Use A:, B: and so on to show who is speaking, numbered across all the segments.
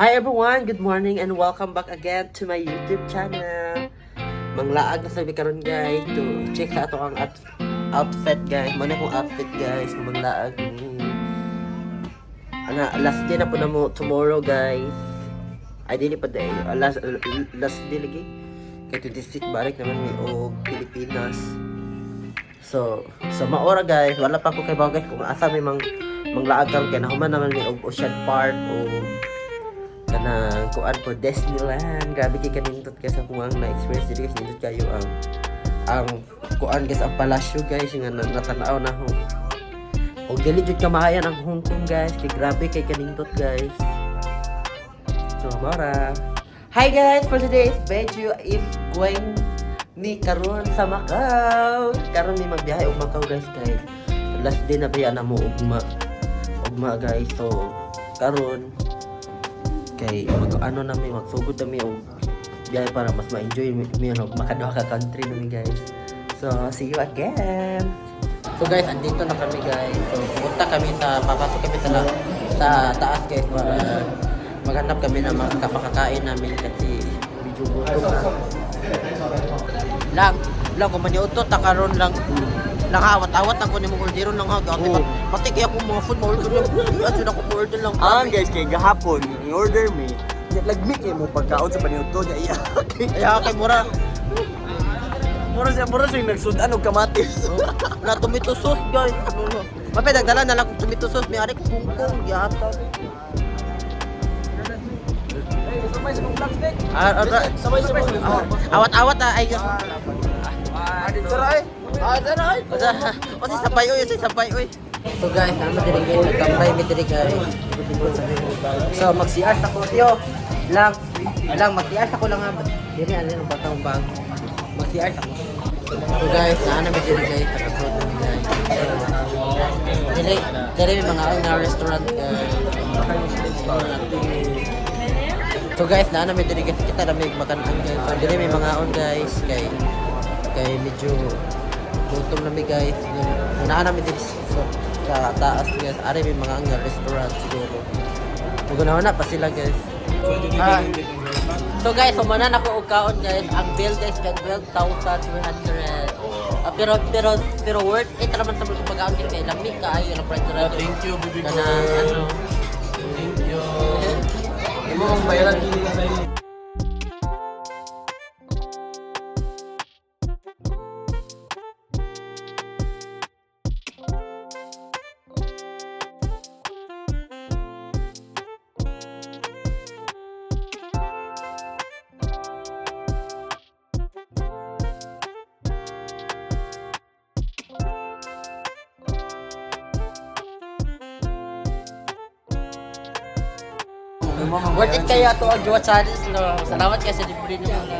A: Hi everyone, good morning and welcome back again to my YouTube channel. Manglaag na sabi karon guys to check sa ato ang outfit guys. Muna kong outfit guys, manglaag. Last day na po na mo tomorrow guys. Ay dili pa day, last day lagi. Kay 26 balik naman mi og Pilipinas. So maora guys, wala pa ko kay guys kung asa may manglaag karon kay nahuman naman mi og Ocean Park o kanang kuan for Disneyland. Grabe kay kanindot guys ang kuang na-experience dito guys. Nindot kayo ang kuan guys ang palasyo guys nga natanaw na ho. Og dili jud kamahayan ang Hong Kong guys. Kay grabe kay kanindot guys. So mara. Hi guys, for today's video is going ni karon sa Macau. Karon ni magbiyahe og Macau guys kay last day na ba na mo ugma guys. So karon kay ano na mi magsugod na mi og biyahe para mas ma-enjoy mi og makaduha ka country na mi guys. So see you again. So guys, andito na kami guys. So pupunta kami papasok kami sa taas guys para maghanap kami ng mga kapakakain namin kasi medyo gutom na. Lang kung maniutot karon lang awat-awat ako ni mong orderon lang ha. Pati kaya akong mga food ma-order lang. At ako ma-order lang.
B: Guys, kay gahapon, i-order me. Lagmi kayo mo pagkaon sa paniuto niya.
A: Kaya kay mura.
B: Mura siya nagsudan og kamatis.
A: Na tomato sauce guys. Mapay nagdala na lang kung tomato sauce. May ari ko kungkong. Gihataw.
B: Sabay sa mong vlog stick.
A: Sabay sa awat-awat ay.
B: Adin saray.
A: Kasi sabay oy. So guys, naman diri guys, nagtambay mi diri guys. So mag-CR ako yo. Lang mag-CR ako lang ha. Diri ano yung batang bag. Mag-CR ako. So guys, naana mi diri guys, nakasunod mi guys. Diri may mga na restaurant guys. So guys, naana mi diri guys, kita na may makanan guys. So diri may mga on guys kay medyo gutom na mi guys. Unaan namin din sa taas guys. Ari may mga ang restaurant siguro. Maguna pa sila guys. So guys, sumanan ako og kaon guys. Ang bill guys kan 12,300. Pero worth it naman sa mga pagkaon kay lamig kaayo na price ra.
B: Thank you, baby
A: Kana ano.
B: Thank you. Imo ang bayaran dili ka sa inyo.
A: Worth it kaya to ang Jowa Challenge no. Salamat kasi sa libre na mga.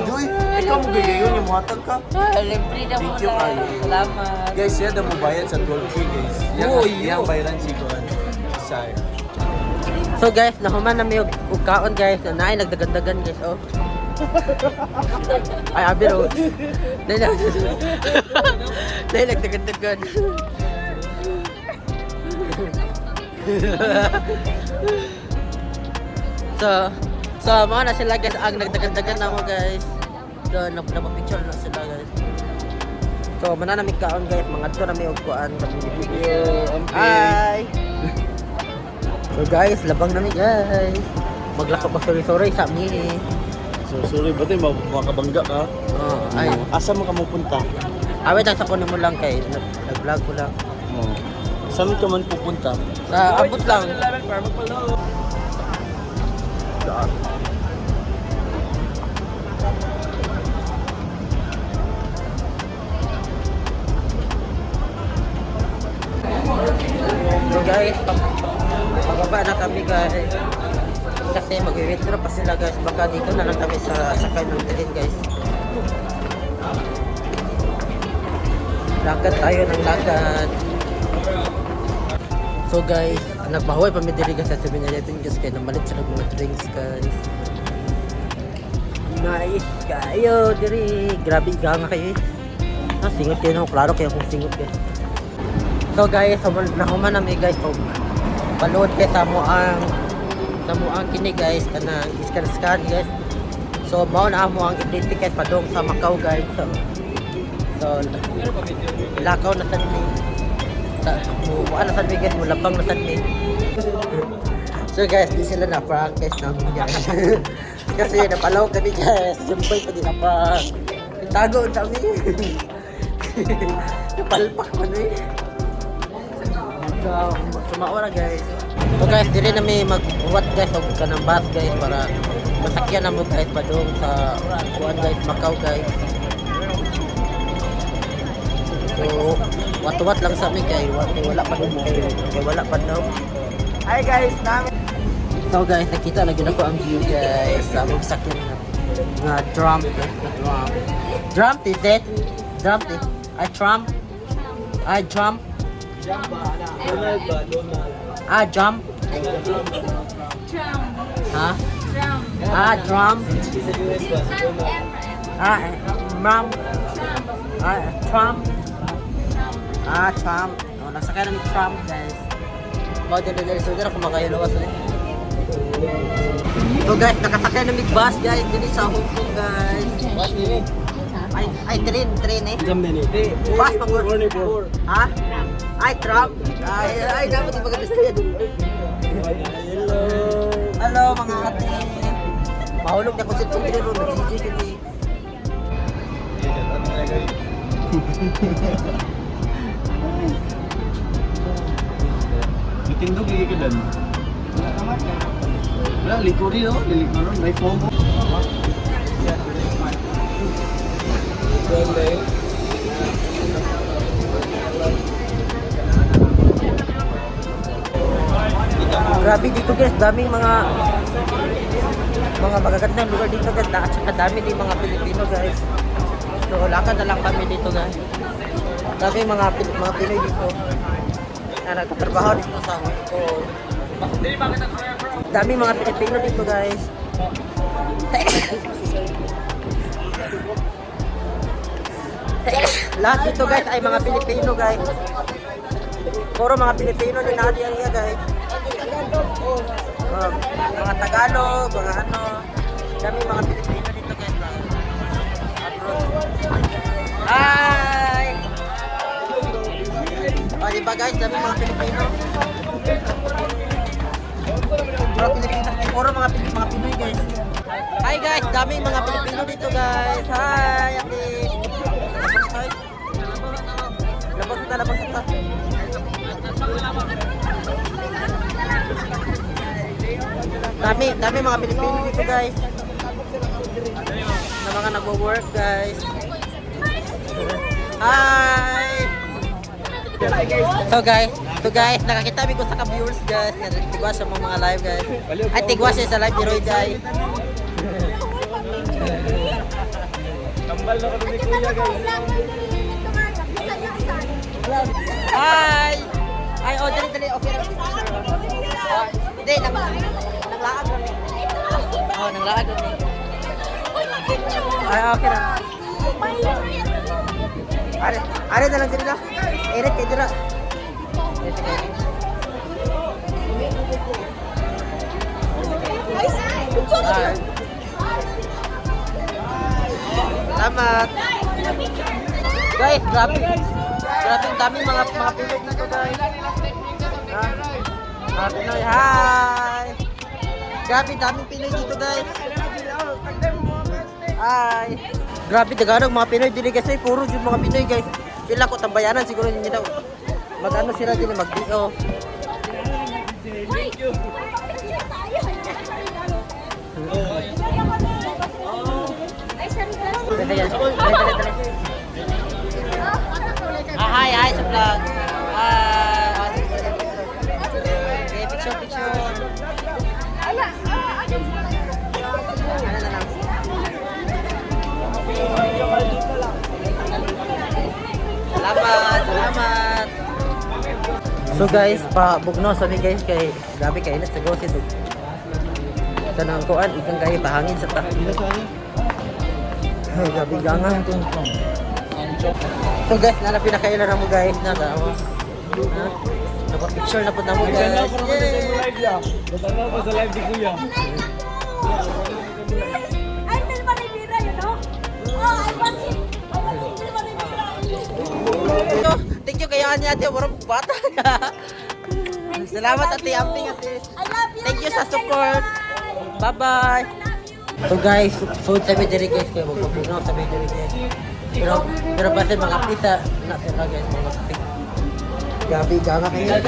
B: Joy, ikaw mo gayon yung muhatag ka.
A: Libre na
B: Thank you,
A: mga.
B: Ayo.
A: Salamat.
B: Guys, yan mo bayad sa 12K guys. Yang bayaran si Kuan. Saya.
A: So guys, nahuman na may og kaon guys. Naay nagdagandagan guys. Oh. Ay abiro. Dahil nagdagandagan. So mga na sila guys ang nagdagandagan na ako guys. So napapicture na sila guys. So mananamig kaon guys, mga to na may ugkuan kami video. Hi. So guys, labang na mi guys. Maglako pa sorry sa amin.
B: So sorry, bati makabangga ka.
A: Ay,
B: Asa mo ka pupunta?
A: awit lang sa kunin mo lang kay nag-vlog ko lang.
B: Saan ka man pupunta?
A: Sa abot lang. So guys, pababa na kami guys. Kasi mag-withdraw pa sila guys. Baka dito na lang kami sa sakay ng train guys. Lakad tayo ng lakad. So guys, nagbahoy pa mi diri guys sa 7-Eleven guys kaya namalit sila mga drinks guys. Nice kayo diri. Grabe nga kayo eh. Singot kayo na. Klaro kayo kung singot kayo. So guys, nahuman na mi guys. So, palood kayo sa mo ang sa mo ang kini guys kanang scan guys. So mao na mo ang i-ticket padong sa Macau guys. So lakaw na sad mi. Ano sad mi guys, mulabang na sad mi. So guys, di sila na practice namin guys. Kasi napalaw kami guys. Sumpay pa din pa. Tago kami. Napalpak man eh. So, sumaora guys. So guys, dili na may mag-what guys o kanang bus guys para masakyan na mo guys pa doon sa kuan guys, Macau guys. So, wat-wat lang sa amin kay wala pa doon kayo. Wala pa daw.
B: Hi guys, namin.
A: So guys, nakita lagi na ko ang view guys. Sa among sakyan na drum guys, na drum. Drum is it? Drum is I drum. I drum.
B: Donald ba? Donald.
A: Ah, jump.
C: Drum.
A: Ha?
C: Drum.
A: Ah, drum.
B: Sa US ba? Donald.
A: Ah, mom.
C: Drum.
A: Ah, Trump. Ah, Trump. Oh, nasakay ng Trump, guys. Mga dili-dili. So, dito kumakayo lawas ulit. So, guys, nakasakay ng big bus, guys. Dili sa Hong Kong, guys.
B: Bas nini.
A: Ay, train eh.
B: Jam nini.
A: Bus, pag-
B: Morning po.
A: Ha? Ay, Trump. Ay, dapat yung maganda sa'yo.
B: Hello.
A: Hello, mga ate. Mahulog na ko sa tuloy ron. Nag-GG kami.
B: Ditindog lagi ka dan. Wala, likuri oh. Lilikuron. May phone mo.
A: Grabe dito guys, daming mga magagandang lugar dito guys, at saka dami din mga Pilipino guys. So lakad na lang kami dito guys. Dami mga Pinoy dito na nagtatrabaho dito sa Hong Kong. Dami mga Pilipino dito guys. Lahat dito guys ay mga Pilipino guys. Puro mga Pilipino din natin yan guys. Mga Tagalog, mga ano. Dami mga Pilipino dito guys. Hi! O diba guys, dami mga Pilipino. Puro Pilipino, puro mga Pinoy guys. Hi guys, dami mga Pilipino dito guys. Hi, ate. Labas kita. Dami mga Pilipino dito guys. Na mga nagwo-work guys. Hi! So guys, nakakita ko sa ka-viewers guys. Tigwa sa mga live guys. Ay, tigwa siya sa live ni Roy guys.
B: Tambal na kami kuya guys.
A: Hi! Ay, oh, dali. Okay lang. Hindi, naglaag kami. Oh, naglaag kami. Ay, okay lang. Are na lang din na. Eric, kayo dira. Salamat. Guys, grabe ang daming mga Pinoy dito guys. Ha? Mga Pinoy, hi! Grabe, daming Pinoy dito guys. Hi! Grabe, daganong mga Pinoy dili kasi puro yung mga Pinoy guys. Sila ko tambayanan siguro nila. Mag-ano sila din, mag-DO. Dali. Hi sa vlog. Okay, picture. Ano na lang. Salamat. So guys, pa-bugno sabi guys kay grabe kay init sa gosit. Tanang kuan ikang kay pahangin sa ta. Ay, grabe gangan tong. So guys, na pinakailan na mo guys na tao. Napa-picture na po na mo guys. Yay!
C: Ay, Mel Maribira, you know? Oh, I want it. I want Mel Maribira.
A: Thank you kayo ani ate, warang bata. Salamat ate, amping ate.
C: I love you.
A: Thank you sa support. Bye-bye. So guys, food sa diri guys kayo magpupuno sa diri guys. Pero basta mga pizza na sila guys, mga pizza. Gabi gama kayo.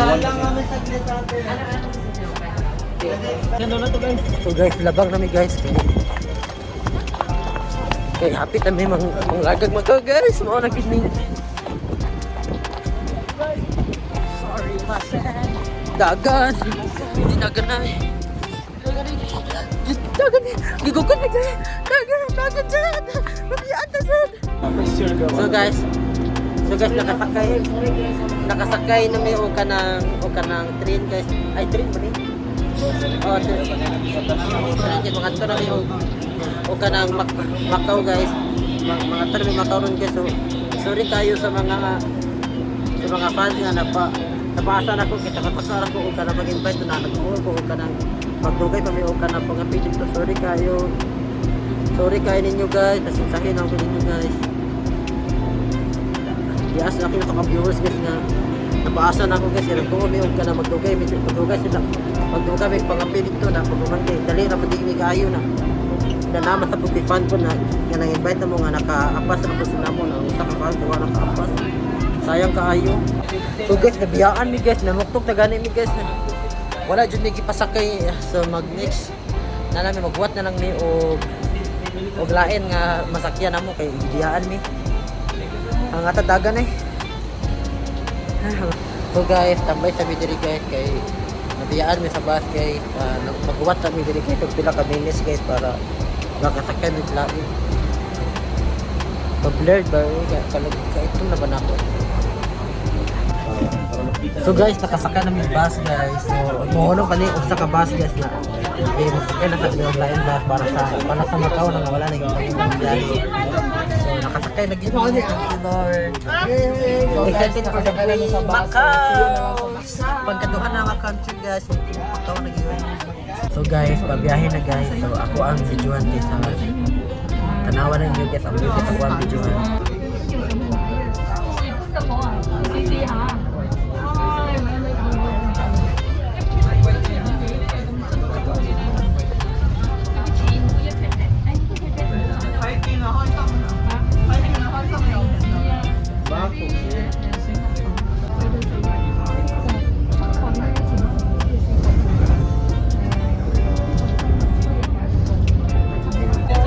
A: So guys, labang namin guys. Okay, happy kami manglagag mga guys. Mga nagkinig. Sorry, my friend. Dagan. Hindi dagan na eh. Dagan eh. Gigukot na guys. Dagan dyan. Mabiyaan na dyan. So guys, nakasakay na may o kanang train guys. Ay, train ba rin? Oh, train. Mga ito na may o kanang Macau guys. Mga ito na may Macau ron guys. So, sorry tayo sa mga fans nga napaasa na ko, kita kapasara ko o kanang mag-invite na nag-uul ko o kanang magdugay pa may o kanang pangapitin to. Sorry kayo ninyo guys. Nasinsahin ako ninyo guys. Yes, laki na ito viewers guys nga napaasa na ako guys. Nag-uul may o kanang magdugay sila. Magdugay may pangapitin to na pagumantay. Dali na madigni kayo na naman sa pag-fan ko na nang-invite na mo nga naka-apas na po sila mo na usa ka fan ko nga naka-apas. Sayang kaayo. So guys, nabiyaan mi guys, namuktok na gani mi guys. Wala jud mi gipasakay so mag-next na namin magbuhat na lang mi og lain nga masakyan namo kay ibiyaan mi. Ang atadagan eh. So guys, tambay sa mi diri guys kay nabiyaan mi sa bus kay magbuhat sa mi diri kay og pila ka minutes guys para makasakay mi lain. Pag-blurred ba ito na ba nako? So guys, nakasaka namin bus guys. So, mahulong kami usa ka bus guys na masakay na kami yung lain bus para sa Macau na wala na yung biyahe. So, nakasakay na gito kami. Thank you Lord. So, excited for the way Macau! Pagkaduhan na mga country guys. Macau na gito. So guys, pabiyahe na guys. So, ako ang videoan guys. Tanawan na niyo guys. Ang video ako ang videoan.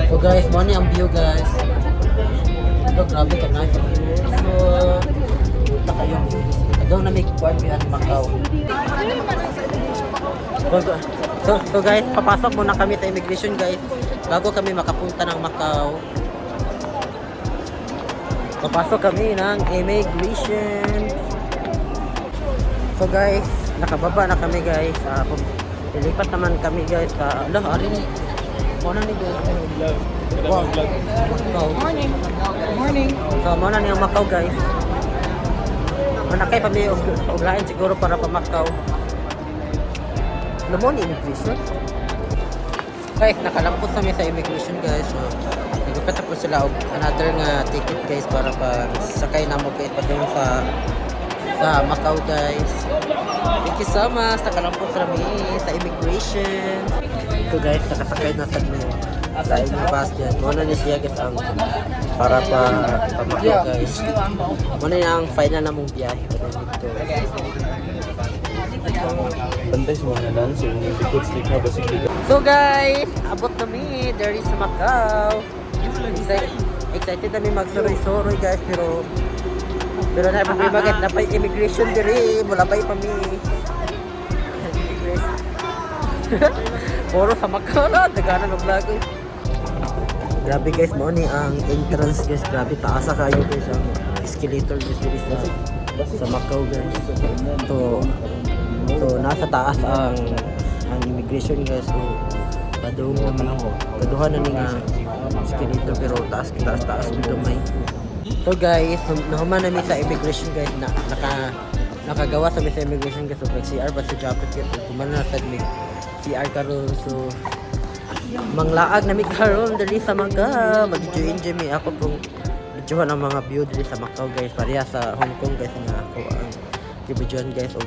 A: So guys, money ang view guys. Ito grabe ka na sa view. So, punta kayo. Agaw na may kwarto at Macau. So guys, papasok muna kami sa immigration guys. Bago kami makapunta ng Macau. Papasok kami ng immigration. So guys, nakababa na kami guys. Lilipat naman kami guys sa arin. Muna ni guys. Wow. Morning. Morning. So muna ni ang Macau guys. Manakay pa may uglain siguro para pa Macau. Lamon immigration. Guys, nakalampot kami sa immigration guys. So nagkakata po sila og another nga ticket guys para pa sakay na mo guys pa doon sa Macau guys. Thank you so much. Nakalampot kami sa immigration. So guys, nakasakay na sa bus dyan. Muna niya siya guys ang para pa Macau guys. Muna niya ang final na mong biyahe pa dito.
B: Bantay sa mga nalan, so yung likod stick na ba
A: So guys, abot kami. There is Macau. Excited kami magsuroy-suroy guys, pero na problema guys, napay immigration diri, mula pa mi. Puro sa Macau na, daganan ng vlog. Grabe guys, mo ni ang entrance guys, grabe taasa kayo guys ang escalator guys diri sa Macau guys. So nasa taas ang immigration guys. So paduhan na ni nga escalator pero taas dito may. So guys, nahuman namin sa immigration guys na nakagawa sa may immigration guys. So nag-CR pa sa jacket guys. So kumana na sa may CR karon. So manglaag na mi karon dali sa Macau. Mag-enjoy mi ako kung videohan ang mga view dali sa Macau guys. Pareha sa Hong Kong guys nga ako ang videohan guys. So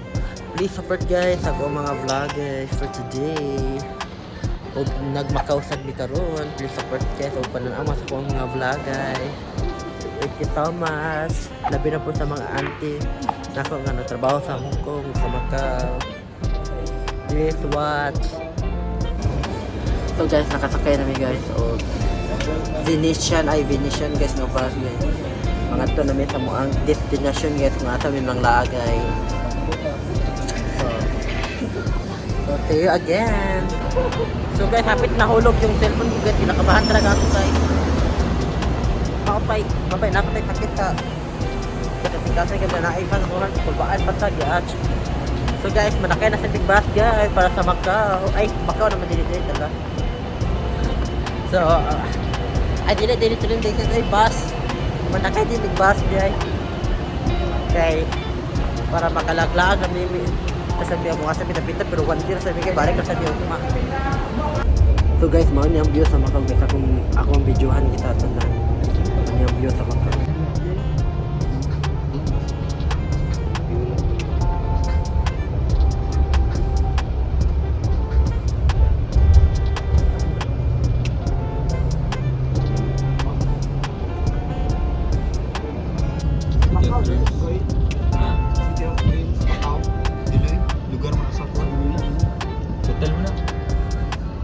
A: please support guys ako mga vlog guys for today. O nagmakaw sad mi karon, please support guys o pananawa sa akong mga vlog guys. Thank you so much. Labi na po sa mga auntie na ako nga nagtrabaho sa Hong Kong, sa Macau. Please watch. So guys, nakasakay na mi guys. O Venetian guys nga pa guys. Mga to na mi sa moang destination guys nga sa mi mga lagay. So see you again. So guys, hapit nahulog yung cellphone ko guys. Kinakabahan talaga ako guys. Mapay, napatay sakit ka. Kasi ka na naipan ko lang. Kulbaan pa sa gach. So guys, manakay na sa big bus guys para sa Macau. Ay, Macau naman dili-dili talaga. So, ay dili-dili din sa bus. Manakay din big bus guys. Okay. Para makalaglaan na mimi. Sabi ako nga sabi napita pero 1 year sabi kayo balik na sabi ako ma. So guys, mao ni ang view sa Macau guys. Akong videohan kita tanda. Mao ni ang view sa Macau.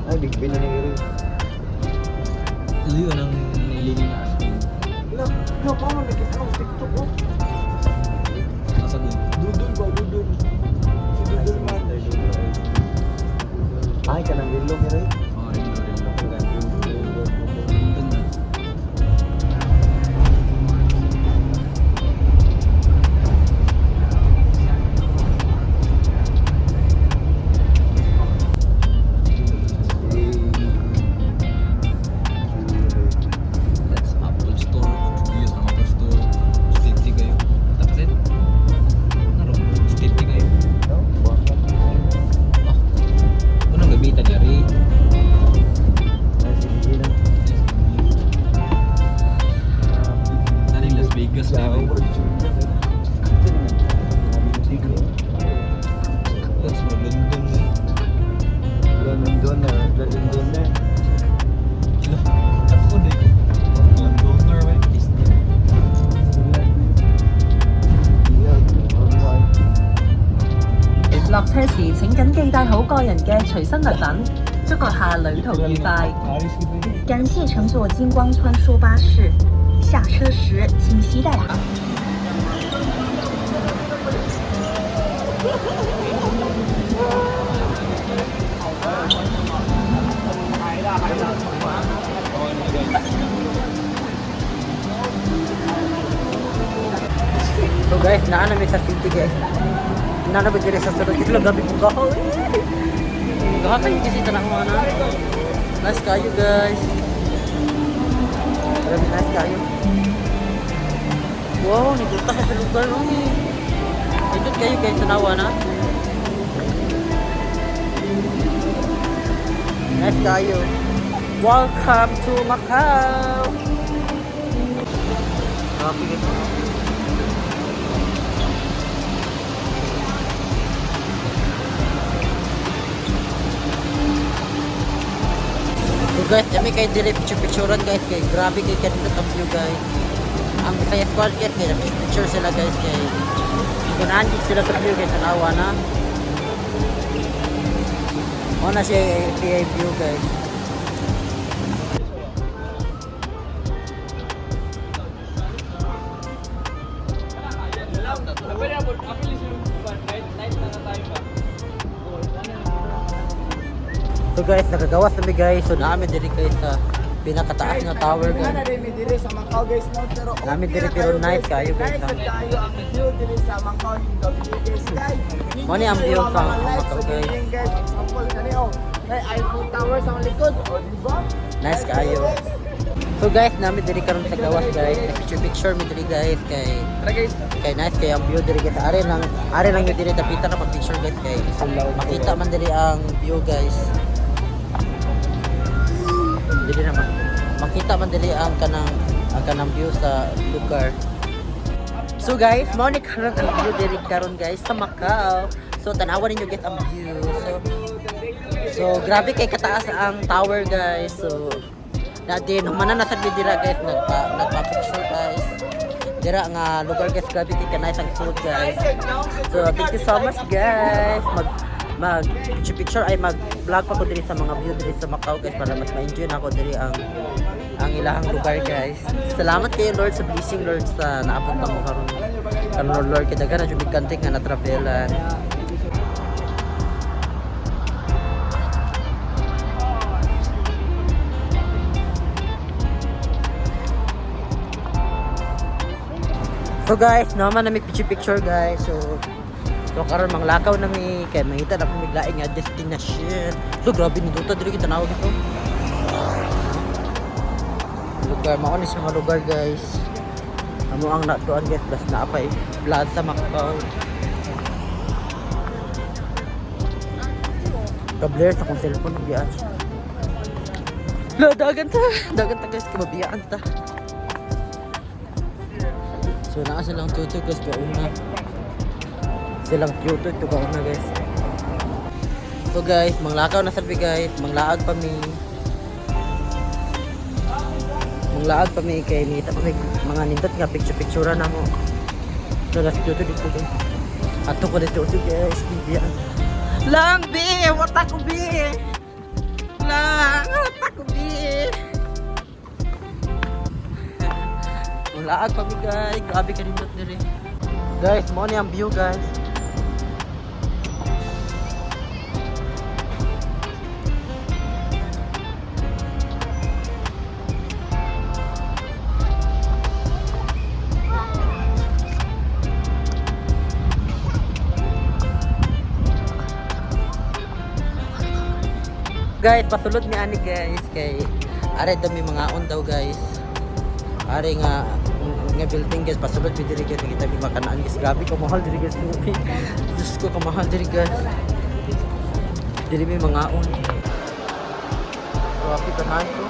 B: Ay, big bin na nangyari.
D: Yun ang nililin na asking.
B: No, paano nakita ko sa TikTok ko?
D: Nasa doon.
B: Dudul ba? Dudul. Si Dudul man. Ay, kanang wilong ni Ray.
D: Oo, rin. Ganda. Let's upload store. Videos ng upload store. Safety kayo. Tapos yun. Naroon. Safety kayo. Unang gamitan niya rin. Dari Las Vegas na rin. Let's go London na. Sila. Ako na ito. London na rin. Disney.
E: 落車時請緊記帶好個人嘅隨身物品，祝閣下旅途愉快。感謝乘坐金光穿梭巴士，下車時請攜帶好。
A: So guys, naana mi sa city guys. Naana ba diri sa sulod? Ito lang gabi kong gahaw. Gahaw kayo kasi tanang mga na. Nice kayo guys. Grabe nice kayo. Wow, nagpunta ka sa lugar no. Nagpunta kayo guys sa nawa na. Nice kayo. Welcome to Macau. Grabe guys. So guys, kami kayo dili picture-picturean guys kay grabe kay kanindot ang view guys. Ang Bisaya Squad guys kay picture sila guys kay ganahan sila sa view guys tanawa na. Ona siya PA view guys. So guys, nakagawas kami guys. So namin diri guys sa pinakataas na tower guys.
B: Nana rin mi diri sa Macau guys no, pero
A: Namin diri pero nice kayo guys.
B: Guys, kayo ang view diri sa Macau yung gabi guys. Guys,
A: Mo ni ang view sa
B: Macau
A: Macau, guys.
B: guys. Example kani oh. May Eiffel Tower sa likod, o di ba?
A: Nice kayo. So guys, namin diri karon sa gawas guys. Picture mi diri guys kay nice kay ang view diri guys. Are lang yung diri dapitan na pag-picture guys kay makita man diri ang view guys. Dili naman makita man diri ang kanang view sa lugar. So guys, mao ni karon ang view diri karon guys sa Macau. So tanawan ninyo guys ang view. So grabe kay kataas ang tower guys. So dati humanan na sa dira guys nagpa-picture guys. Dira nga lugar guys grabe kay kanay sang food guys. So thank you so much guys. Mag picture ay mag-vlog pa ko diri sa mga view diri sa Macau guys para mas ma-enjoy na ako diri ang ilahang lugar guys. Salamat kay Lord sa blessing Lord sa naabot na mo karon Lord kay daghan na jud kanting nga na-travelan. So guys, naman na may picture guys. So karon manglakaw na mi kay mangita na kung miglaing nga destination. So grabe nito diri kita nawag ito. Lugar mao ni sa mga lugar guys. Amo ang natuan guys plus na apay Plaza Macau. Kabler sa kong cellphone biyan. Dagan ta guys kababiyaan ta. So naa silang tuto guys kauna. Silang tuto ito kauna guys. So guys, manglakaw na sabi guys, manglaag pa mi. Manglaag pa mi kay nita pa mi mga nindot nga picture na mo. So guys, tuto dito guys. Ato ko dito guys, bibiyan. Lang bi, wata ko bi. Lang, wata ko bi. Laag pa mi guys, grabe ka nindot diri. Guys, mo ni ang view guys. Guys, pasulod mi ani guys kay are daw mi mga on daw guys. Are nga building guys, pasulod mi diri guys kita mi makanaan guys. Grabe ko mahal diri guys. Diyos ko kamahal diri guys. Diri mi mga on. Grabe ka na ito.